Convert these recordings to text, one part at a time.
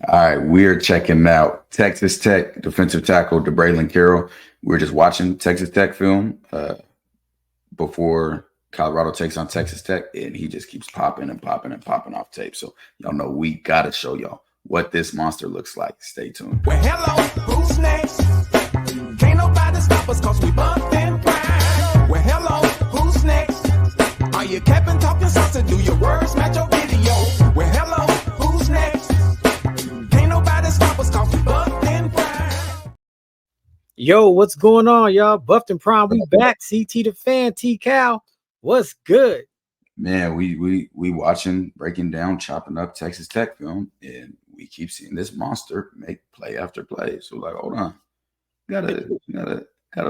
All right, we're checking out Texas Tech defensive tackle DeBraylon Carroll. We are just watching Texas Tech film before Colorado takes on Texas Tech, and he just keeps popping and popping and popping off tape. So y'all know we gotta show y'all what this monster looks like. Stay tuned. Well, hello, who's next? Can't nobody stop us cause we bumped and grind. Well, hello, who's next? Are you capping, talking sauce, and do your words match your video? Well, hello, who's next? Can't nobody stop us cause we bumped and grind. Yo, what's going on, y'all? Buffed and Prime, we back. CT the fan, T Cal. What's good? Man, we watching, breaking down, chopping up Texas Tech film, and we keep seeing this monster make play after play. So like, hold on, gotta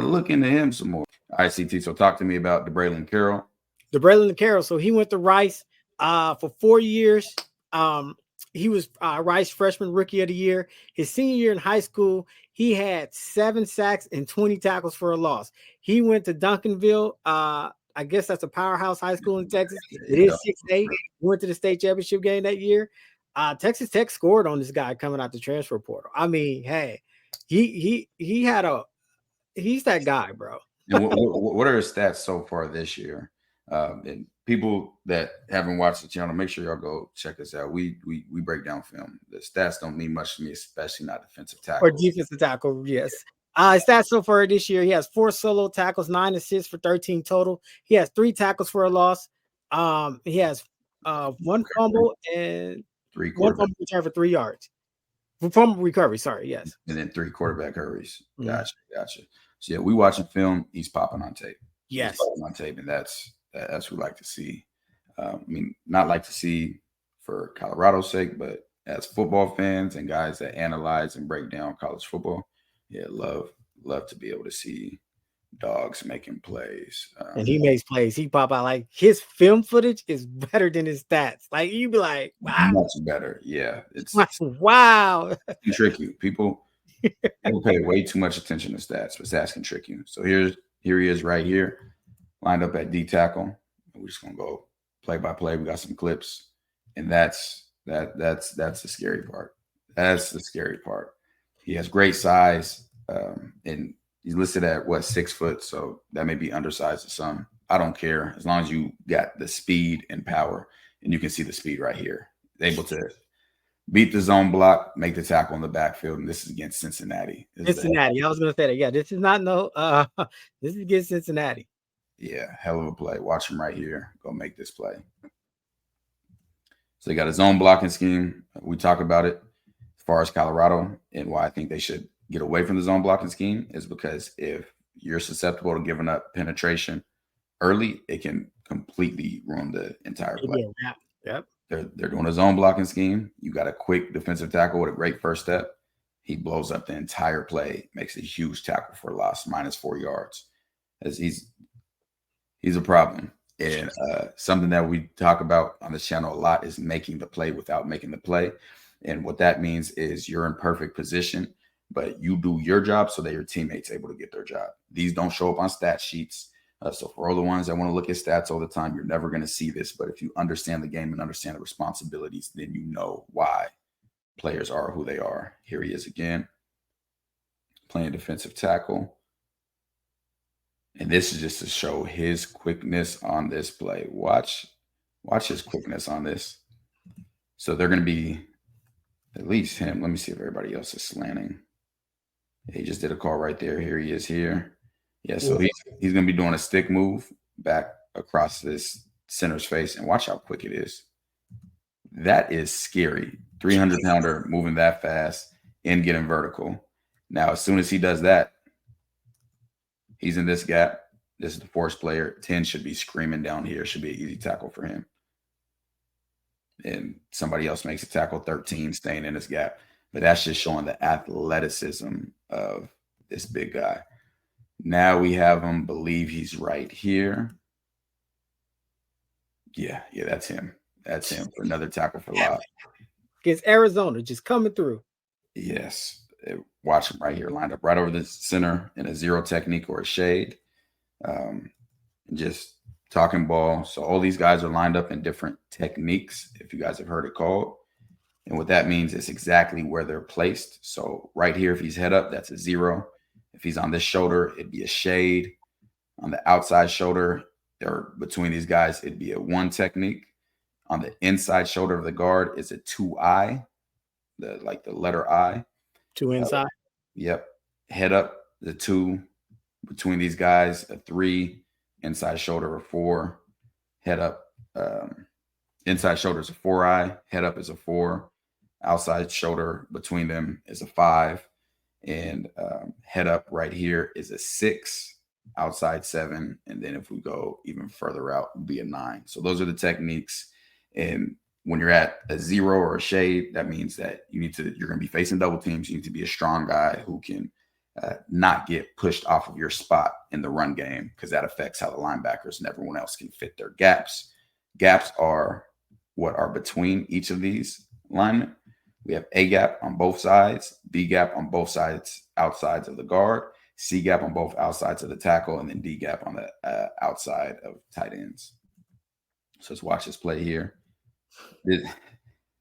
look into him some more. All right, CT. So talk to me about DeBraylon Carroll. DeBraylon Carroll. So he went to Rice for 4 years. He was Rice freshman rookie of the year. His senior year in high school, he had 7 sacks and 20 tackles for a loss. He went to Duncanville. I guess that's a powerhouse high school in Texas. It is 6'8". Went to the state championship game that year. Texas Tech scored on this guy coming out the transfer portal. I mean, hey, he's that guy, bro. And what are his stats so far this year? And people that haven't watched the channel, make sure y'all go check us out. We break down film. The stats don't mean much to me, especially not defensive tackle. Or defensive tackle, yes. Stats so far this year, he has 4 solo tackles, 9 assists for 13 total. He has 3 tackles for a loss. He has 1 fumble and 3 1 fumble return for 3 yards. Fumble recovery, sorry, yes. And then 3 quarterback hurries. Mm-hmm. Gotcha. So yeah, we watching film. He's popping on tape. Yes, he's popping on tape, and that's what we like to see. I mean, not like to see for Colorado's sake, but as football fans and guys that analyze and break down college football, yeah, love to be able to see dogs making plays. And he makes plays. He pop out like his film footage is better than his stats. Like you'd be like, wow, much better. Yeah, it's wow. It can trick you. People pay way too much attention to stats, but stats can trick you. So here he is right here, lined up at D tackle. We're just gonna go play by play. We got some clips, and that's the scary part. That's the scary part. He has great size, and he's listed at 6 foot, so that may be undersized to some. I don't care as long as you got the speed and power, and you can see the speed right here. Able to beat the zone block, make the tackle in the backfield, and this is against Cincinnati. I was going to say that. Yeah, this is not this is against Cincinnati. Yeah, hell of a play. Watch him right here. Go make this play. So they got a zone blocking scheme. We talk about it as far as Colorado, and why I think they should get away from the zone blocking scheme is because if you're susceptible to giving up penetration early, it can completely ruin the entire play. Yep. They're doing a zone blocking scheme. You got a quick defensive tackle with a great first step. He blows up the entire play, makes a huge tackle for a loss, -4 yards. As he's a problem. And something that we talk about on this channel a lot is making the play without making the play. And what that means is you're in perfect position, but you do your job so that your teammates able to get their job. These don't show up on stat sheets. So for all the ones that want to look at stats all the time, you're never going to see this. But if you understand the game and understand the responsibilities, then you know why players are who they are. Here he is again, playing defensive tackle. And this is just to show his quickness on this play. Watch his quickness on this. So they're going to be at least him. Let me see if everybody else is slanting. He just did a call right there. Here he is here. Yeah, so he's going to be doing a stick move back across this center's face. And watch how quick it is. That is scary. 300-pounder moving that fast and getting vertical. Now, as soon as he does that, he's in this gap. This is the force player. 10 should be screaming down here. Should be an easy tackle for him. And somebody else makes a tackle, 13, staying in this gap. But that's just showing the athleticism of this big guy. Now we have him believe he's right here. Yeah, that's him. That's him for another tackle for loss. Against Arizona, just coming through. Yes. Watch him right here, lined up right over the center in a zero technique or a shade. Just talking ball. So all these guys are lined up in different techniques, if you guys have heard it called. And what that means is exactly where they're placed. So right here, if he's head up, that's a 0. If he's on this shoulder, it'd be a shade. On the outside shoulder, or between these guys, it'd be a 1 technique. On the inside shoulder of the guard is a 2I, the letter I. 2 inside. Yep. Head up, the 2. Between these guys, a 3. Inside shoulder, a 4. Head up, inside shoulder is a 4I. Head up is a 4. Outside shoulder between them is a 5. And head up right here is a 6. Outside 7. And then if we go even further out, it'd be a 9. So those are the techniques. And when you're at a 0 or a shade, that means that you're going to be facing double teams. You need to be a strong guy who can not get pushed off of your spot in the run game, because that affects how the linebackers and everyone else can fit their gaps. Gaps are what are between each of these linemen. We have A gap on both sides, B gap on both sides, outsides of the guard, C gap on both outsides of the tackle, and then D gap on the outside of tight ends. So let's watch this play here.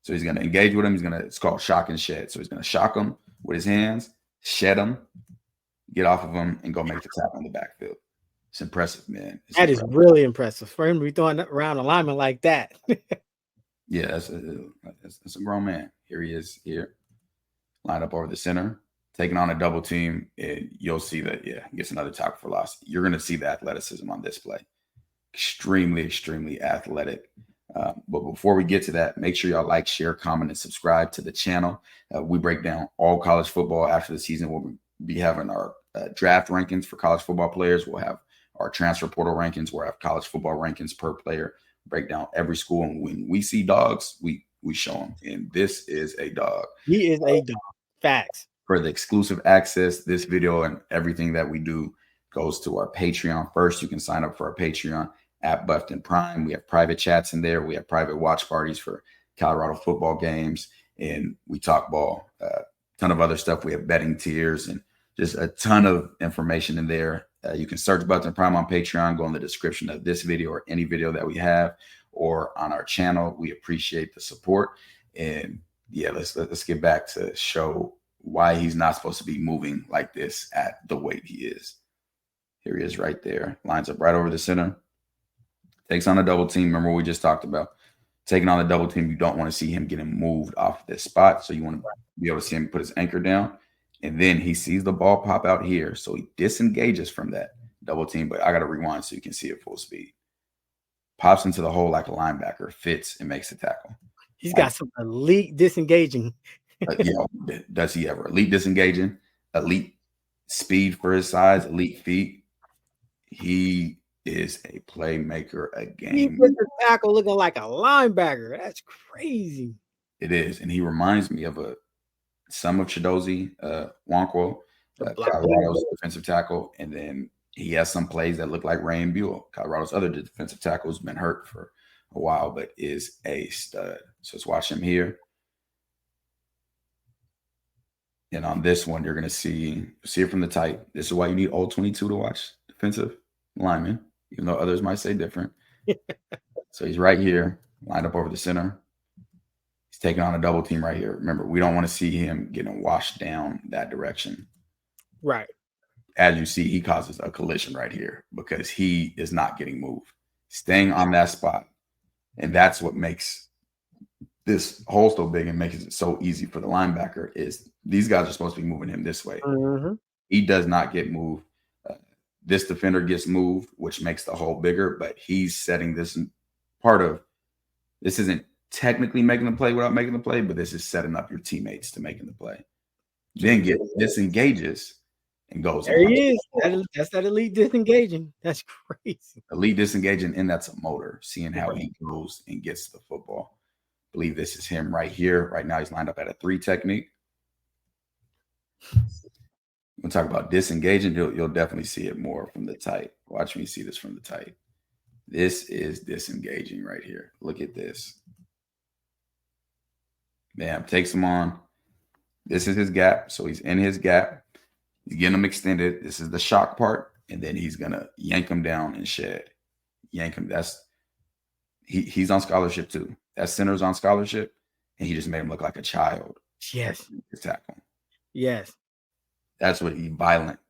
So he's going to engage with him. It's called shock and shed. So he's going to shock him with his hands, shed him, get off of him, and go make the tackle in the backfield. It's impressive, man. That is really impressive for him to be throwing around a lineman like that. Yeah, that's a grown man. Here he is here, lined up over the center, taking on a double team, and you'll see that, he gets another tackle for loss. You're going to see the athleticism on display. Extremely, extremely athletic. But before we get to that, make sure y'all like, share, comment, and subscribe to the channel. We break down all college football. After the season, we'll be having our draft rankings for college football players. We'll have our transfer portal rankings. We'll have college football rankings per player. Break down every school. And when we see dogs, we show them. And this is a dog. He is a dog. Facts. For the exclusive access, this video and everything that we do goes to our Patreon. First, you can sign up for our Patreon at Buffton Prime. We have private chats in there. We have private watch parties for Colorado football games, and we talk ball. A ton of other stuff. We have betting tiers and just a ton of information in there. You can search Buffton Prime on Patreon, go in the description of this video or any video that we have, or on our channel. We appreciate the support. And let's get back to show why he's not supposed to be moving like this at the weight he is. Here he is right there. Lines up right over the center. Takes on a double team. Remember what we just talked about. Taking on the double team, you don't want to see him getting moved off this spot. So you want to be able to see him put his anchor down. And then he sees the ball pop out here. So he disengages from that double team. But I got to rewind so you can see it full speed. Pops into the hole like a linebacker, fits, and makes the tackle. He's got some elite disengaging. Does he ever? Elite disengaging, elite speed for his size, elite feet. He is a playmaker, a game. He put the tackle looking like a linebacker. That's crazy. It is. And he reminds me of some of Chidozie Nwankwo, Colorado's defensive tackle. And then he has some plays that look like Rain Buell. Colorado's other defensive tackle has been hurt for a while, but is a stud. So let's watch him here. And on this one, you're going to see it from the tight. This is why you need all 22 to watch defensive linemen, even though others might say different. So he's right here, lined up over the center. He's taking on a double team right here. Remember, we don't want to see him getting washed down that direction. Right. As you see, he causes a collision right here because he is not getting moved, staying on that spot. And that's what makes this hole so big and makes it so easy for the linebacker is these guys are supposed to be moving him this way. Mm-hmm. He does not get moved. This defender gets moved, which makes the hole bigger, but he's setting this part of this isn't technically making the play without making the play, but this is setting up your teammates to making the play. Then disengages and goes. There he is. That's that elite disengaging. That's crazy. Elite disengaging, and that's a motor, seeing how he goes and gets the football. I believe this is him right here. Right now, he's lined up at a 3 technique. We'll talk about disengaging. You'll definitely see it more from the tight. Watch me see this from the tight. This is disengaging right here. Look at this. Bam, takes him on. This is his gap. So he's in his gap. He's getting him extended. This is the shock part. And then he's going to yank him down and shed. Yank him. He's on scholarship too. That center's on scholarship. and he just made him look like a child. Yes. His tackle. Yes. That's what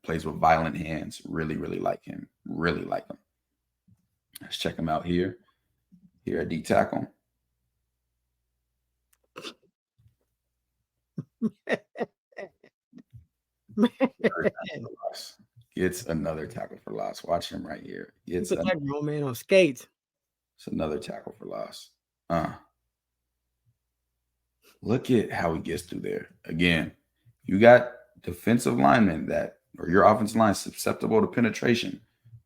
plays with violent hands. Really, really like him. Really like him. Let's check him out here. Here at D tackle. Gets another tackle for loss. Watch him right here. Put that grown man on skates. It's another tackle for loss. Look at how he gets through there. Again, you got defensive linemen or your offensive line susceptible to penetration,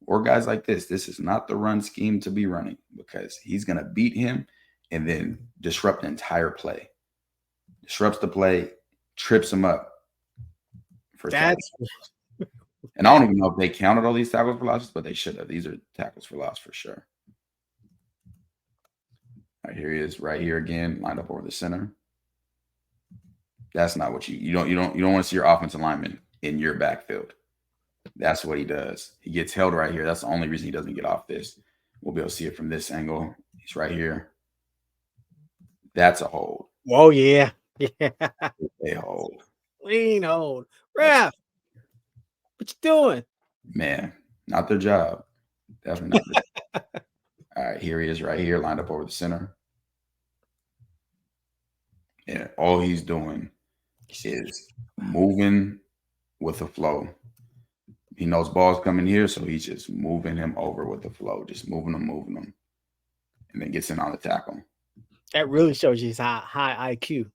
or guys like this. This is not the run scheme to be running, because he's going to beat him and then disrupt the entire play. Disrupts the play, trips him up. And I don't even know if they counted all these tackles for losses, but they should have. These are tackles for loss for sure. All right, here he is right here again, lined up over the center. That's not what you don't want to see your offensive lineman in your backfield. That's what he does. He gets held right here. That's the only reason he doesn't get off this. We'll be able to see it from this angle. He's right here. That's a hold. Oh, yeah. Yeah. A hold. Clean hold. Ref, what you doing? Man, not their job. Definitely not their job. All right, here he is right here, lined up over the center. And all he's doing is moving with the flow. He knows ball's coming here, so he's just moving him over with the flow, just moving him, and then gets in on the tackle. That really shows you his high IQ.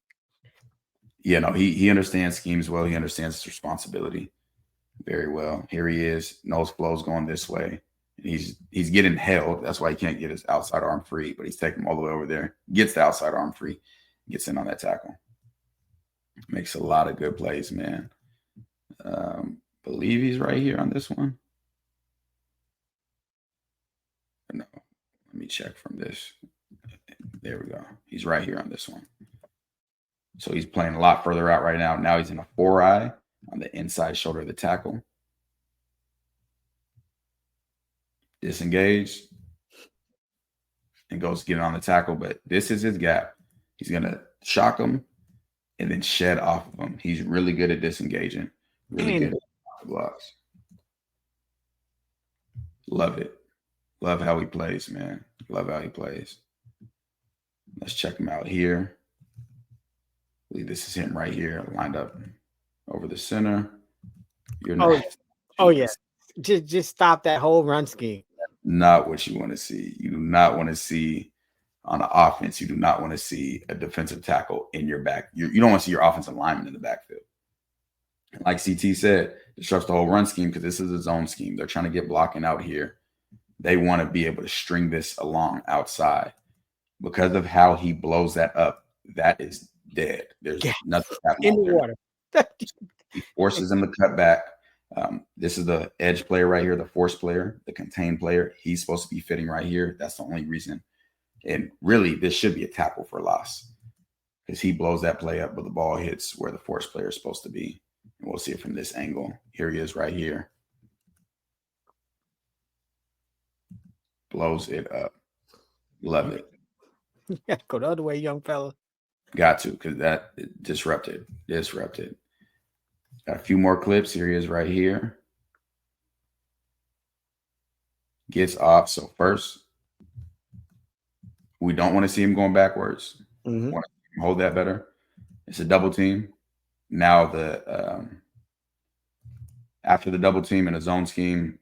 Yeah, no, he understands schemes well. He understands his responsibility very well. Here he is, knows flow's going this way. He's getting held. That's why he can't get his outside arm free, but he's taking him all the way over there. Gets the outside arm free, gets in on that tackle. Makes a lot of good plays, man. Believe he's right here on this one. No, let me check from this. There we go. He's right here on this one. So he's playing a lot further out right now. Now he's in a 4-eye on the inside shoulder of the tackle. Disengage and goes get it on the tackle, but this is his gap. He's going to shock him and then shed off of him. He's really good at disengaging. Really good at blocks. Love it. Love how he plays, man. Love how he plays. Let's check him out here. I believe this is him right here, lined up over the center. Yes. Just stop that whole run scheme. Not what you want to see. You do not want to see on the offense. You do not want to see a defensive tackle in your back. You don't want to see your offensive lineman in the backfield. Like CT said, disrupts the whole run scheme because this is a zone scheme. They're trying to get blocking out here. They want to be able to string this along outside. Because of how he blows that up, that is dead. There's nothing happening in the water. He forces him to cut back. This is the edge player right here, the force player, the contained player. He's supposed to be fitting right here. That's the only reason. And really, this should be a tackle for loss because he blows that play up, but the ball hits where the force player is supposed to be. And we'll see it from this angle. Here he is right here. Blows it up. Love it. Yeah, go the other way, young fella. Got to, because that disrupted. Got a few more clips. Here he is right here. Gets off. So first, we don't want to see him going backwards. Mm-hmm. Want to hold that better. It's a double team. Now after the double team in a zone scheme,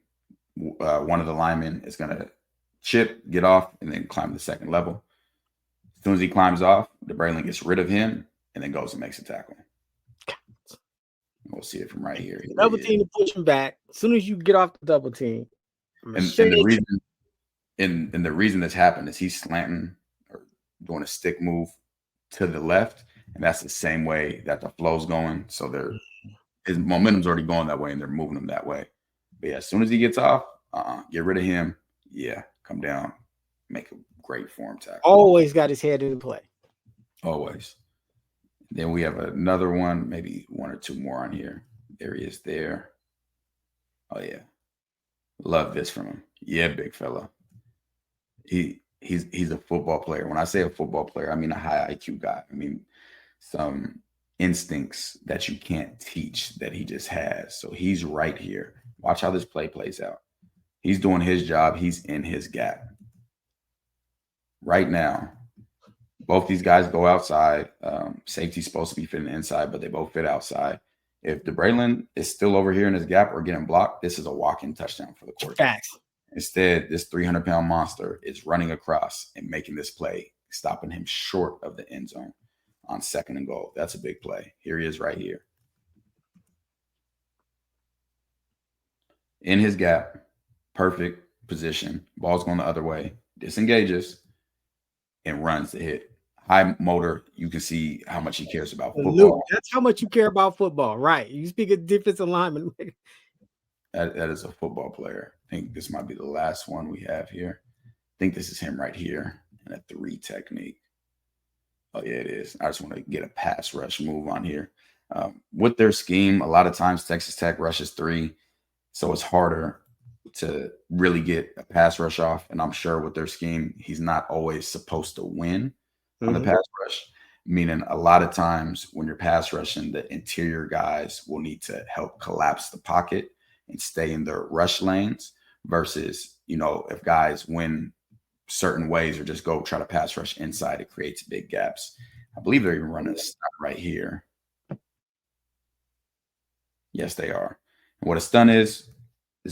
one of the linemen is going to chip, get off, and then climb the second level. As soon as he climbs off, the Braylon gets rid of him and then goes and makes a tackle. We'll see it from right here. Double team to push him back. As soon as you get off the double team. And the reason this happened is he's slanting or doing a stick move to the left. And that's the same way that the flow's going. So his momentum's already going that way and they're moving him that way. But yeah, as soon as he gets off, get rid of him. Yeah, come down, make a great form tackle. Always got his head in play. Always. Then we have another one, maybe one or two more on here. There he is there. Oh, yeah. Love this from him. Yeah, big fella. he's a football player. When I say a football player, I mean a high IQ guy. I mean some instincts that you can't teach that he just has. So he's right here. Watch how this play plays out. He's doing his job. He's in his gap. Right now, both these guys go outside. Safety's supposed to be fitting inside, but they both fit outside. If DeBraylon is still over here in his gap or getting blocked, this is a walk-in touchdown for the quarterback. Facts. Instead, this 300-pound monster is running across and making this play, stopping him short of the end zone on 2nd and goal. That's a big play. Here he is right here. In his gap, perfect position. Ball's going the other way. Disengages and runs the hit. High motor. You can see how much he cares about football. That's how much you care about football, right? You speak of defensive lineman. That is a football player. I think this might be the last one we have here. I think this is him right here in a 3 technique. Oh, yeah, it is. I just want to get a pass rush move on here. With their scheme, a lot of times Texas Tech rushes 3, so it's harder to really get a pass rush off. And I'm sure with their scheme, he's not always supposed to win on the pass rush, meaning a lot of times when you're pass rushing, the interior guys will need to help collapse the pocket and stay in their rush lanes versus, if guys win certain ways or just go try to pass rush inside, it creates big gaps. I believe they're even running a stunt right here. Yes, they are. And what a stunt is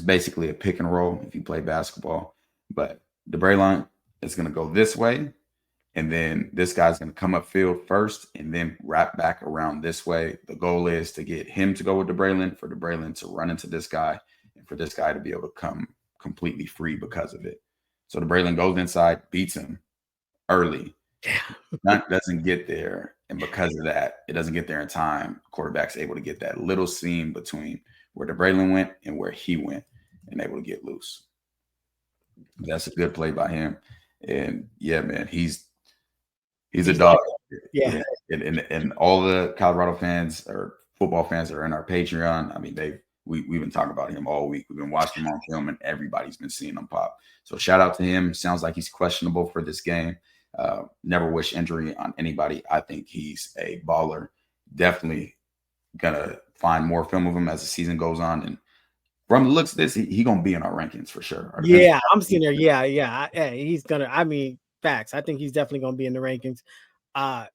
basically a pick and roll if you play basketball. But DeBraylon is going to go this way, and then this guy's going to come upfield first and then wrap back around this way. The goal is to get him to go with DeBraylon, for DeBraylon to run into this guy, and for this guy to be able to come completely free because of it. So DeBraylon goes inside, beats him early. Stunt doesn't get there, and because of that, it doesn't get there in time. Quarterback's able to get that little seam between where DeBraylon went and where he went and able to get loose. That's a good play by him. And yeah, man, he's a dog. Yeah. And all the Colorado fans or football fans that are in our Patreon, I mean, we've been talking about him all week. We've been watching him on film, and everybody's been seeing him pop. So shout out to him. Sounds like he's questionable for this game. Never wish injury on anybody. I think he's a baller. Definitely gonna find more film of him as the season goes on. And from the looks of this, he gonna be in our rankings for sure. Yeah, I'm seeing there. Yeah. He's gonna. I mean, facts. I think he's definitely gonna be in the rankings.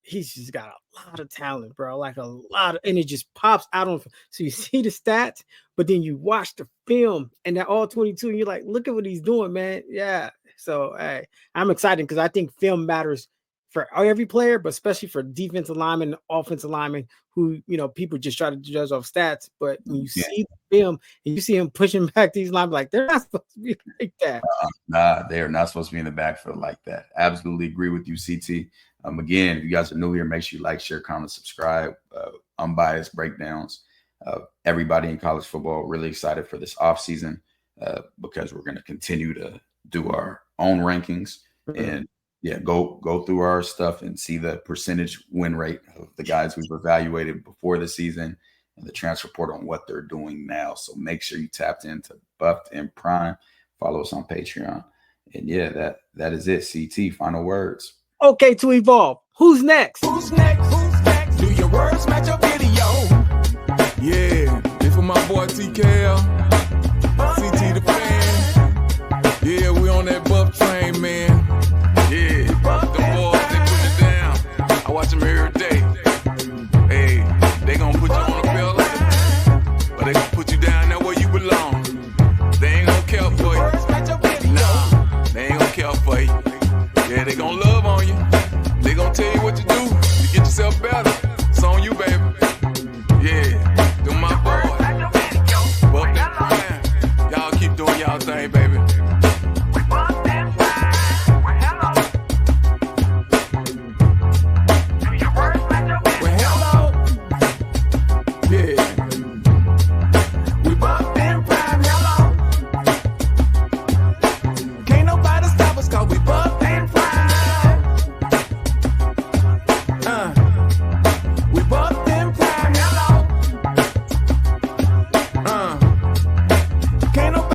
He's just got a lot of talent, bro. Like a lot of, and it just pops out on. So you see the stats, but then you watch the film, and they're all 22, and you're like, look at what he's doing, man. Yeah. So hey, I'm excited because I think film matters for every player, but especially for defensive linemen, offensive linemen, who people just try to judge off stats. But when you see the film and you see him pushing back these linemen, like they're not supposed to be like that. Nah, they are not supposed to be in the backfield like that. Absolutely agree with you, CT. Again, if you guys are new here, make sure you like, share, comment, subscribe. Unbiased breakdowns of everybody in college football. Really excited for this offseason because we're going to continue to do our own rankings and go through our stuff and see the percentage win rate of the guys we've evaluated before the season and the transfer portal on what they're doing now. So make sure you tapped into Buffed and Prime. Follow us on Patreon. And yeah, that is it. CT, final words. Okay, to evolve. Who's next? Who's next? Do your words match your video? Yeah, this for my boy TKL.